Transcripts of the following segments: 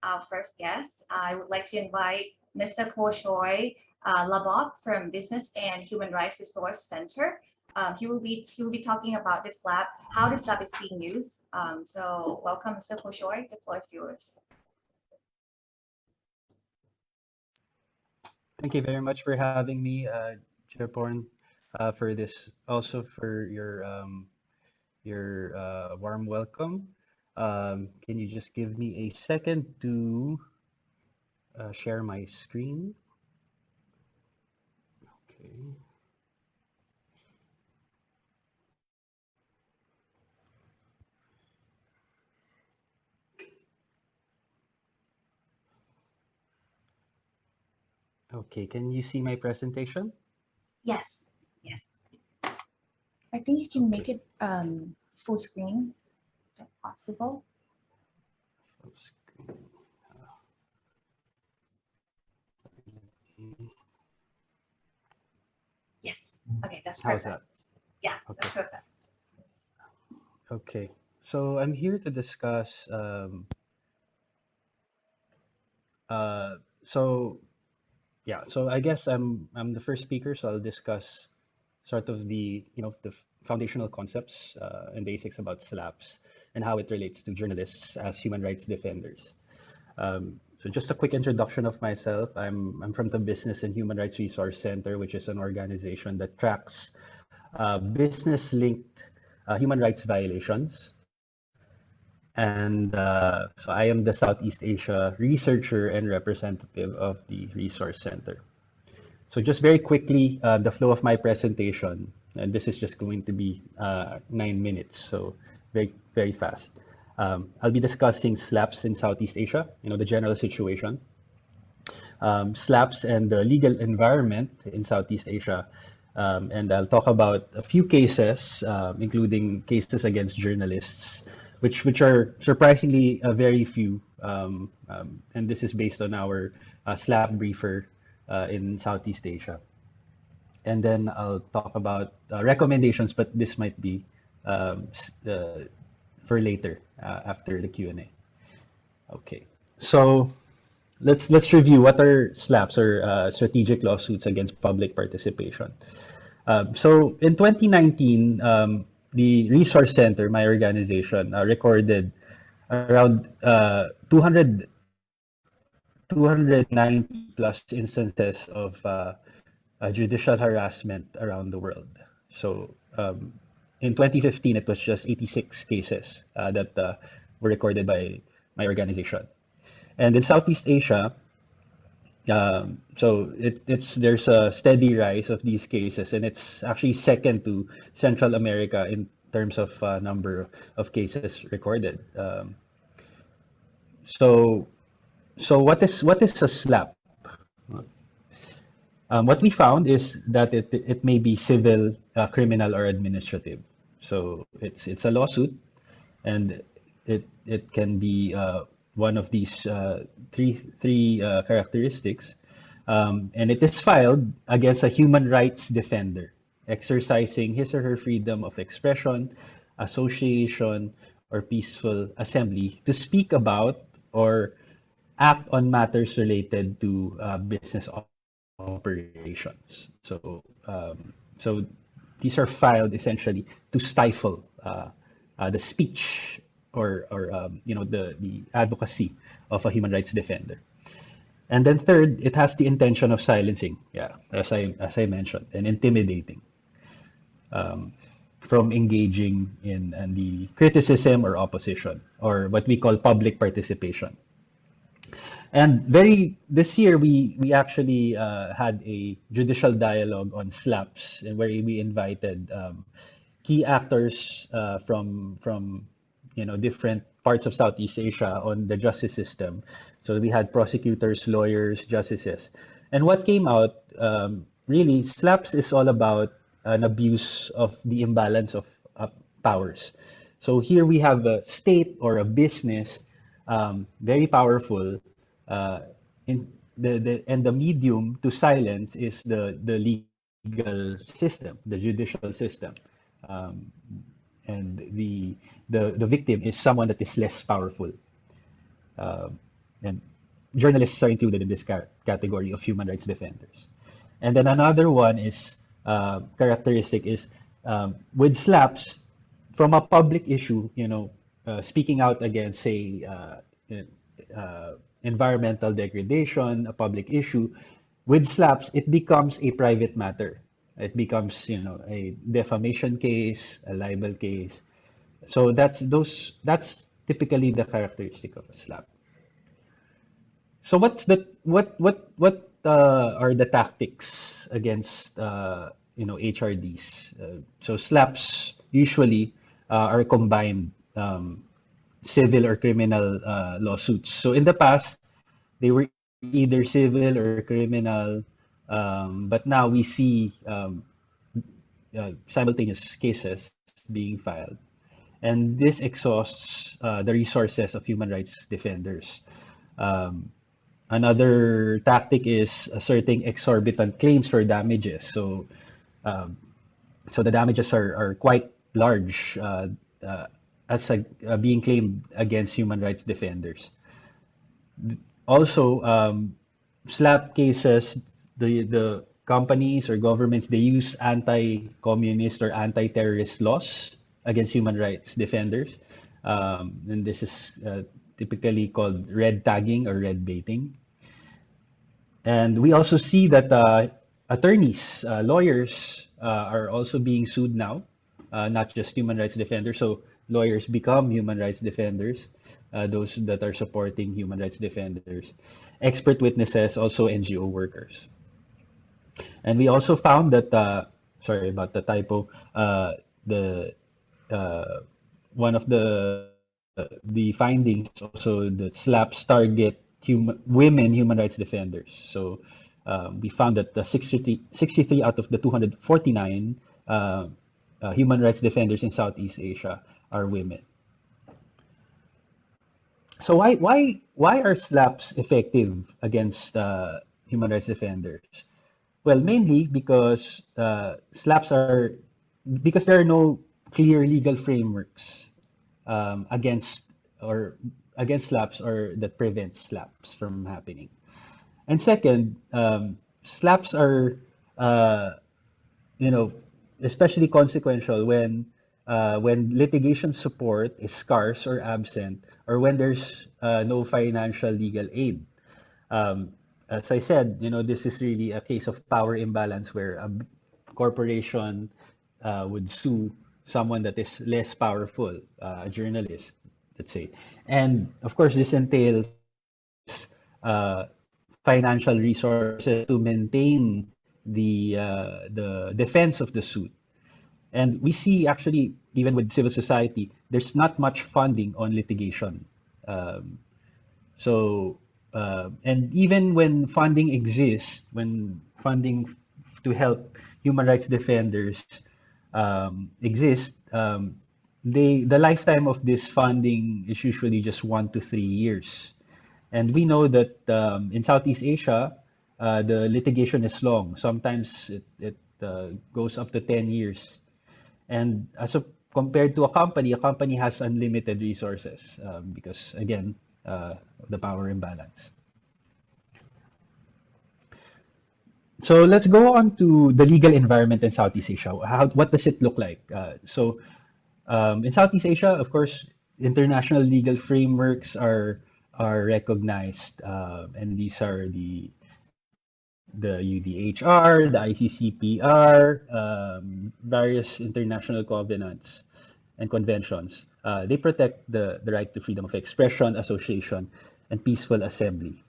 our first guest. I would like to invite Mr. Pochoy Labog from Business and Human Rights Resource Center. He will be talking about this SLAPP, how this SLAPP is being used. So welcome, Mr. Pochoy. The floor is yours. Thank you very much for having me, Jiraporn, for this, also for your warm welcome. Can you just give me a second to share my screen? Okay. Okay, can you see my presentation? Yes, yes. I think you can make it full screen, if possible. Full screen. Yes. Okay, that's How's perfect. that? Yeah, Okay. that's perfect. Okay, so I'm here to discuss. So yeah, so I guess I'm the first speaker, so I'll discuss sort of the the foundational concepts and basics about SLAPPs and how it relates to journalists as human rights defenders. So just a quick introduction of myself. I'm from the Business and Human Rights Resource Center, which is an organization that tracks business-linked human rights violations. And so I am the Southeast Asia researcher and representative of the Resource Center. So just very quickly, the flow of my presentation, and this is just going to be 9 minutes, so very, very fast. I'll be discussing SLAPPs in Southeast Asia, the general situation, SLAPPs and the legal environment in Southeast Asia, and I'll talk about a few cases, including cases against journalists, which are surprisingly very few, and this is based on our SLAPP briefer in Southeast Asia. And then I'll talk about recommendations, but this might be for later after the Q&A. Okay, so let's review what are SLAPPs, or strategic lawsuits against public participation. So in 2019, the Resource Center, my organization, recorded around 290 plus instances of judicial harassment around the world. So in 2015, it was just 86 cases that were recorded by my organization. And in Southeast Asia, so there's a steady rise of these cases, and it's actually second to Central America in terms of number of cases recorded. So what is a SLAPP? What we found is that it may be civil, criminal, or administrative. So it's a lawsuit, and it can be one of these three characteristics, and it is filed against a human rights defender exercising his or her freedom of expression, association, or peaceful assembly to speak about or act on matters related to business operations. So these are filed essentially to stifle the speech or the advocacy of a human rights defender. And then third, it has the intention of silencing, as I mentioned, and intimidating from engaging in the criticism or opposition, or what we call public participation. And this year we actually had a judicial dialogue on SLAPPs, and where we invited key actors from different parts of Southeast Asia on the justice system. So we had prosecutors, lawyers, justices, and what came out, really, SLAPPs is all about an abuse of the imbalance of powers. So here we have a state or a business, very powerful, and the medium to silence is the legal system, the judicial system, and the victim is someone that is less powerful. and journalists are included in this category of human rights defenders. And then another one is characteristic is with SLAPPs from a public issue, speaking out against, say, environmental degradation, a public issue. With SLAPPs, it becomes a private matter. It becomes, a defamation case, a libel case. So that's typically the characteristic of a SLAPP. So what are the tactics against HRDs? So SLAPPs usually are combined civil or criminal lawsuits. So in the past, they were either civil or criminal, but now we see simultaneous cases being filed. And this exhausts the resources of human rights defenders. Um, Another tactic is asserting exorbitant claims for damages. Um, so the damages are quite large as being claimed against human rights defenders. Also, SLAPP cases, the companies or governments, they use anti-communist or anti-terrorist laws against human rights defenders. And this is typically called red tagging or red baiting. And we also see that attorneys, lawyers are also being sued now, not just human rights defenders. So lawyers become human rights defenders, those that are supporting human rights defenders. Expert witnesses, also NGO workers. And we also found that, sorry about the typo, the one of the findings is also that SLAPPs target women human rights defenders. So we found that the 63 out of the 249 human rights defenders in Southeast Asia are women. So why are SLAPPs effective against human rights defenders? Well, mainly because SLAPPs are because there are no clear legal frameworks against SLAPPs or that prevents SLAPPs from happening. And second, SLAPPs are you know especially consequential when litigation support is scarce or absent, or when there's no financial legal aid. As I said, this is really a case of power imbalance where a corporation would sue someone that is less powerful, a journalist, let's say. And of course, this entails uh, financial resources to maintain the defense of the suit. And we see actually, even with civil society, there's not much funding on litigation. Um, and even when funding exists, when funding to help human rights defenders exist, the lifetime of this funding is usually just 1 to 3 years. And we know that in Southeast Asia, the litigation is long. Sometimes it goes up to 10 years. And compared to a company has unlimited resources because, again, the power imbalance. So let's go on to the legal environment in Southeast Asia. What does it look like? In Southeast Asia, of course, international legal frameworks are recognized, and these are the UDHR, the ICCPR, various international covenants and conventions. They protect the right to freedom of expression, association, and peaceful assembly.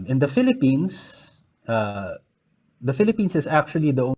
In the Philippines is actually the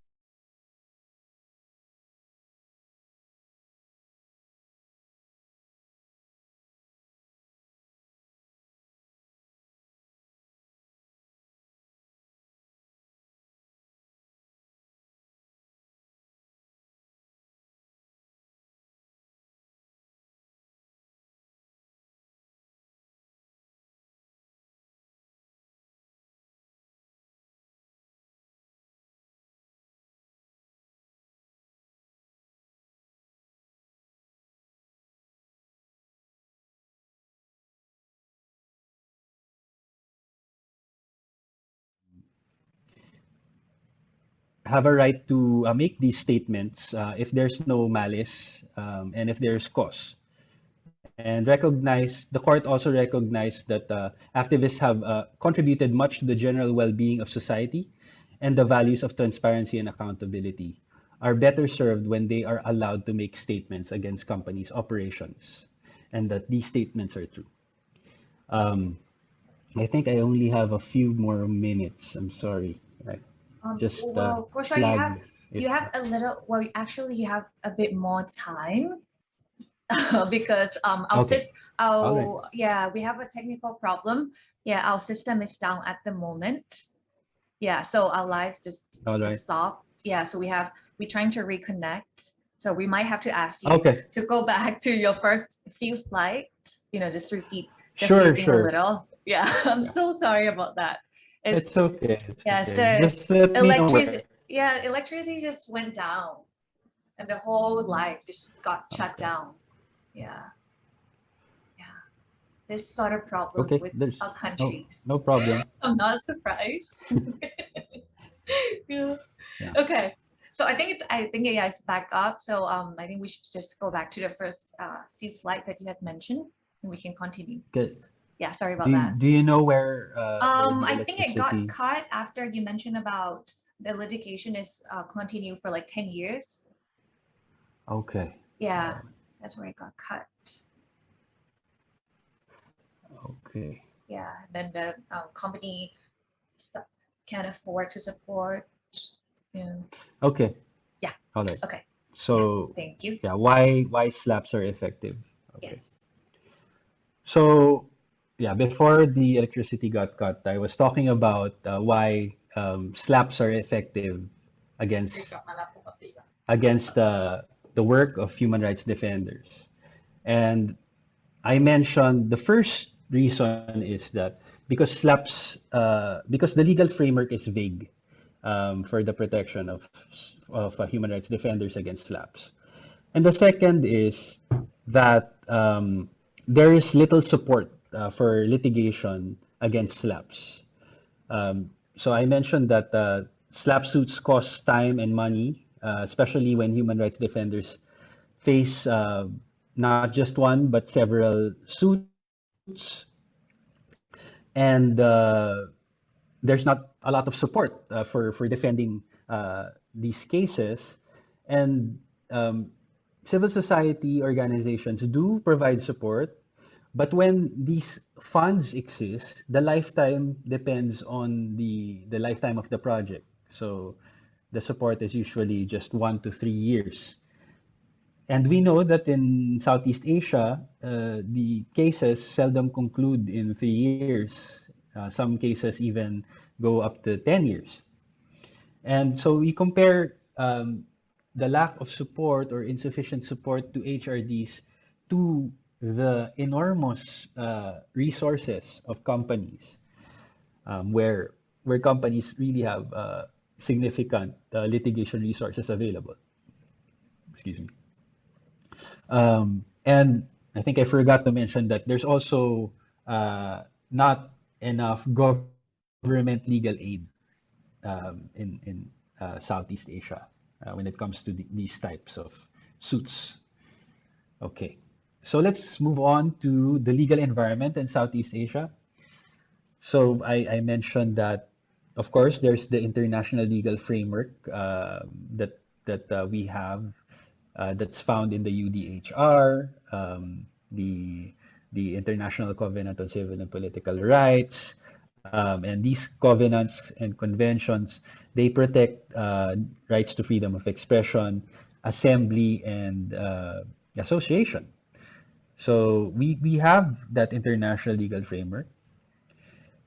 have a right to make these statements if there's no malice and if there's cause. And the court also recognized that activists have contributed much to the general well-being of society, and the values of transparency and accountability are better served when they are allowed to make statements against companies' operations, and that these statements are true. I think I only have a few more minutes. I'm sorry. Right. Just well, for sure, flag you have a little. Well, actually, you have a bit more time because Okay. All right. yeah, we have a technical problem. Yeah, our system is down at the moment. Yeah, so our live just All right. stopped. Yeah, so we're trying to reconnect. So we might have to ask you Okay. to go back to your first few slides. Just repeat the Sure, few thing a sure. little. Yeah, I'm Yeah. so sorry about that. It's It's okay. It's yes, okay. the Just let me know where. electricity just went down and the whole life just got shut Okay. down. Yeah, yeah. This sort of problem Okay. with There's our no countries. no problem. I'm not surprised. Yeah. Yeah. Okay. So I think yeah, it's back up. So I think we should just go back to the first few slides that you had mentioned, and we can continue. Good. Yeah, sorry about that. Do you know where the I think it got electricity? cut after you mentioned about the litigation is continue for like 10 years. Okay. Yeah, that's where it got cut. Okay. Yeah, then the company can't afford to support. Yeah. Okay. Yeah. All right. Okay. So Thank you. yeah, why slaps are effective? Okay. Yes. So yeah, before the electricity got cut, I was talking about why slaps are effective against the work of human rights defenders. And I mentioned the first reason is that because the legal framework is vague for the protection of human rights defenders against slaps. And the second is that there is little support for litigation against slaps. So I mentioned that slap suits cost time and money, especially when human rights defenders face not just one but several suits, and there's not a lot of support for defending these cases, and civil society organizations do provide support, but when these funds exist, the lifetime depends on the lifetime of the project. So the support is usually just 1 to 3 years. And we know that in Southeast Asia, the cases seldom conclude in 3 years. Some cases even go up to 10 years. And so we compare the lack of support or insufficient support to HRDs to the enormous resources of companies, where companies really have significant litigation resources available. Excuse me. And I think I forgot to mention that there's also not enough government legal aid in Southeast Asia when it comes to these types of suits. Okay, so let's move on to the legal environment in Southeast Asia. So I mentioned that, of course, there's the international legal framework that we have that's found in the UDHR, the International Covenant on Civil and Political Rights, and these covenants and conventions, they protect rights to freedom of expression, assembly, and association. So we have that international legal framework.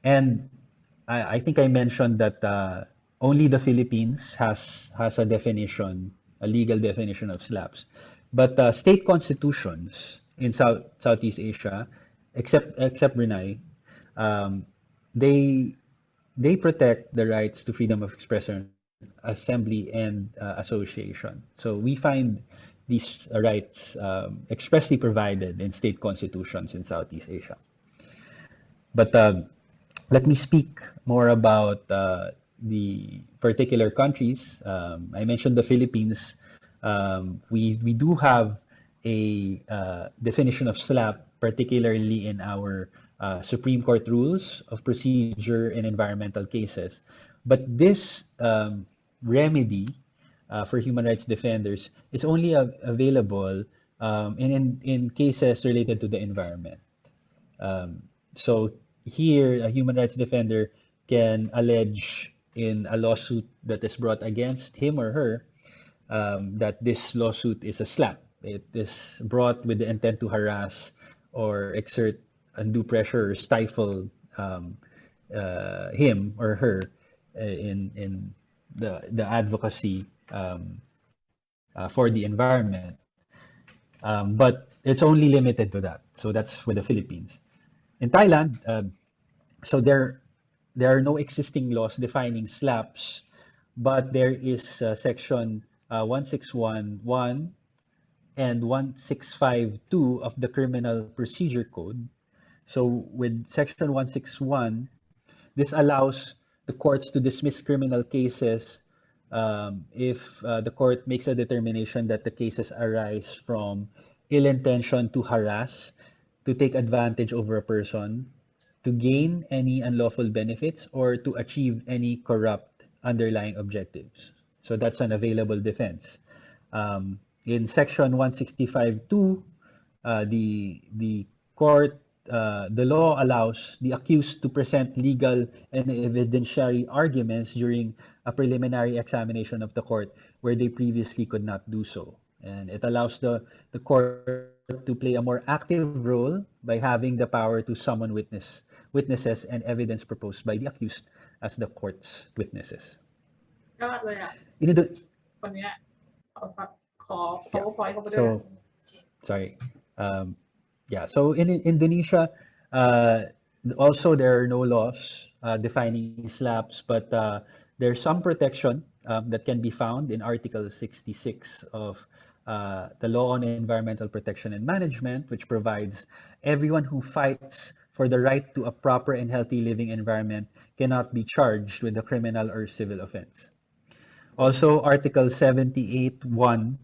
And I think I mentioned that only the Philippines has a definition, a legal definition of SLAPPs. But state constitutions in Southeast Asia, except Brunei, um, they they protect the rights to freedom of expression, assembly, and association. So we find these rights expressly provided in state constitutions in Southeast Asia. But let me speak more about the particular countries, I mentioned the Philippines. We do have a definition of SLAPP, particularly in our Supreme Court rules of procedure in environmental cases. But this remedy for human rights defenders is only available in cases related to the environment. So here, a human rights defender can allege in a lawsuit that is brought against him or her that this lawsuit is a SLAPP. It is brought with the intent to harass or exert undue pressure or stifle him or her in the advocacy for the environment. But it's only limited to that. So that's for the Philippines. In Thailand, so there are no existing laws defining SLAPPs, but there is section 1611 and 1652 of the Criminal Procedure Code. So with section 161, this allows the courts to dismiss criminal cases if the court makes a determination that the cases arise from ill intention to harass, to take advantage over a person, to gain any unlawful benefits, or to achieve any corrupt underlying objectives. So that's an available defense. In section 165(2), the court, the law allows the accused to present legal and evidentiary arguments during a preliminary examination of the court where they previously could not do so. And it allows the court to play a more active role by having the power to summon witnesses and evidence proposed by the accused as the court's witnesses. ยอดเลยอ่ะ In Indo- วันเนี้ยขอ Yeah. PowerPoint เข้าไปด้วย So, sorry. Yeah, so in Indonesia, also there are no laws defining SLAPPs, but there's some protection that can be found in Article 66 of the Law on Environmental Protection and Management, which provides everyone who fights for the right to a proper and healthy living environment cannot be charged with a criminal or civil offense. Also, Article 78(1)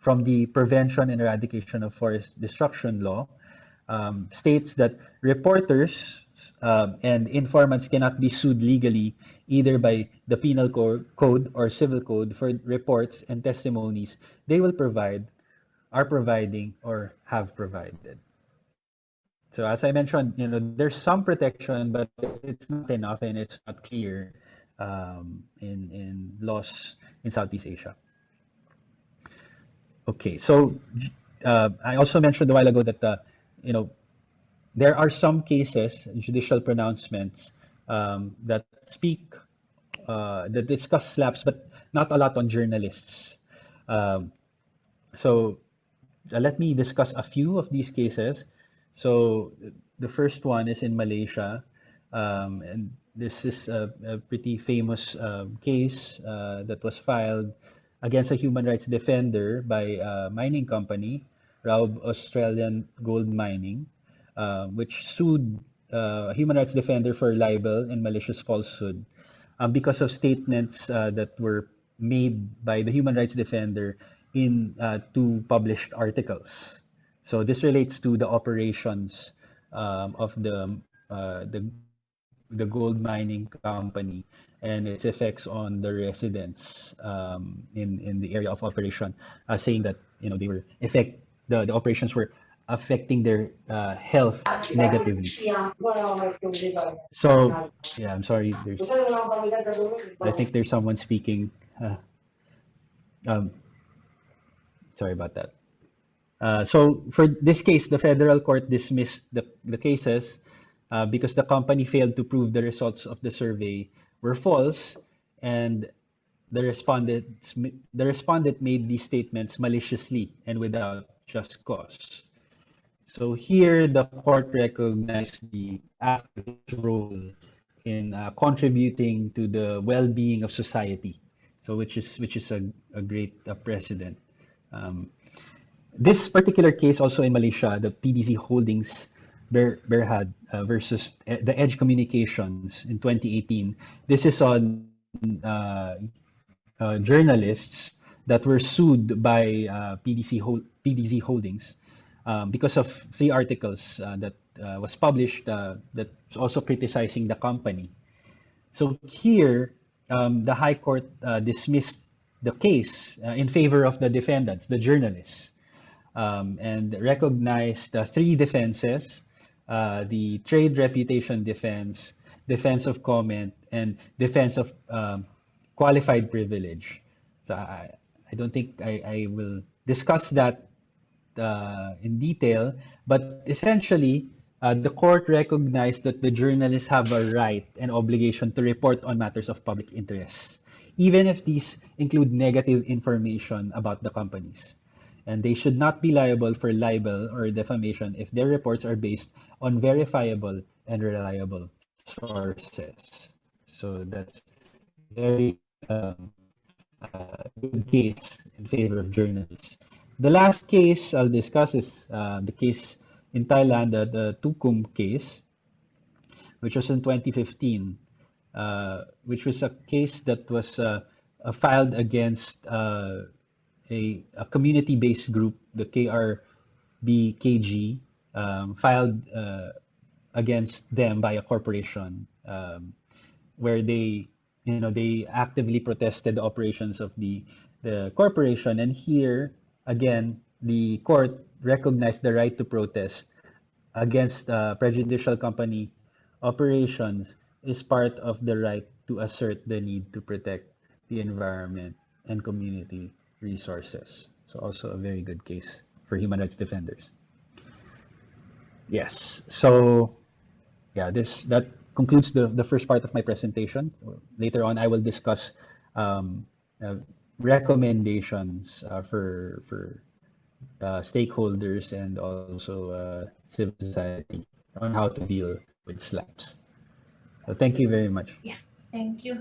from the Prevention and Eradication of Forest Destruction Law states that reporters and informants cannot be sued legally either by the Penal Code or Civil Code for reports and testimonies they will provide, are providing, or have provided. So as I mentioned, there's some protection, but it's not enough and it's not clear in laws in Southeast Asia. Okay, so I also mentioned a while ago that there are some cases, judicial pronouncements that speak, that discuss SLAPPs, but not a lot on journalists. So let me discuss a few of these cases. So the first one is in Malaysia, and this is a pretty famous case that was filed against a human rights defender by a mining company, Raub Australian Gold Mining, which sued a human rights defender for libel and malicious falsehood because of statements that were made by the human rights defender in two published articles. So this relates to the operations of the gold mining company and its effects on the residents in the area of operation, saying that they were the operations were affecting their health negatively. So yeah, I'm sorry. I think there's someone speaking. Sorry about that. So for this case, the federal court dismissed the cases because the company failed to prove the results of the survey were false, and the respondent made these statements maliciously and without just cause. So here, the court recognized the active role in contributing to the well-being of society. So which is a great precedent. This particular case, also in Malaysia, the PDZ Holdings Berhad versus the Edge Communications in 2018. This is on journalists that were sued by PDZ Holdings because of 3 articles that was published that's also criticizing the company. So here, the High Court dismissed the case in favor of the defendants, the journalists, and recognized 3 defenses: the trade reputation defense, defense of comment, and defense of qualified privilege. So I don't think I will discuss that in detail, but essentially, the court recognized that the journalists have a right and obligation to report on matters of public interest, even if these include negative information about the companies. And they should not be liable for libel or defamation if their reports are based on verifiable and reliable sources. So that's very good case in favor of journalists. The last case I'll discuss is the case in Thailand, the Tukum case, which was in 2015, which was a case that was filed against a community-based group, the KRBKG, filed against them by a corporation, where they actively protested the operations of the corporation. And here, again, the court recognized the right to protest against prejudicial company operations is part of the right to assert the need to protect the environment and community resources. So also a very good case for human rights defenders. Yes, so yeah, that concludes the first part of my presentation. Later on, I will discuss recommendations for stakeholders and also civil society on how to deal with SLAPPs. So thank you very much. Yeah, thank you.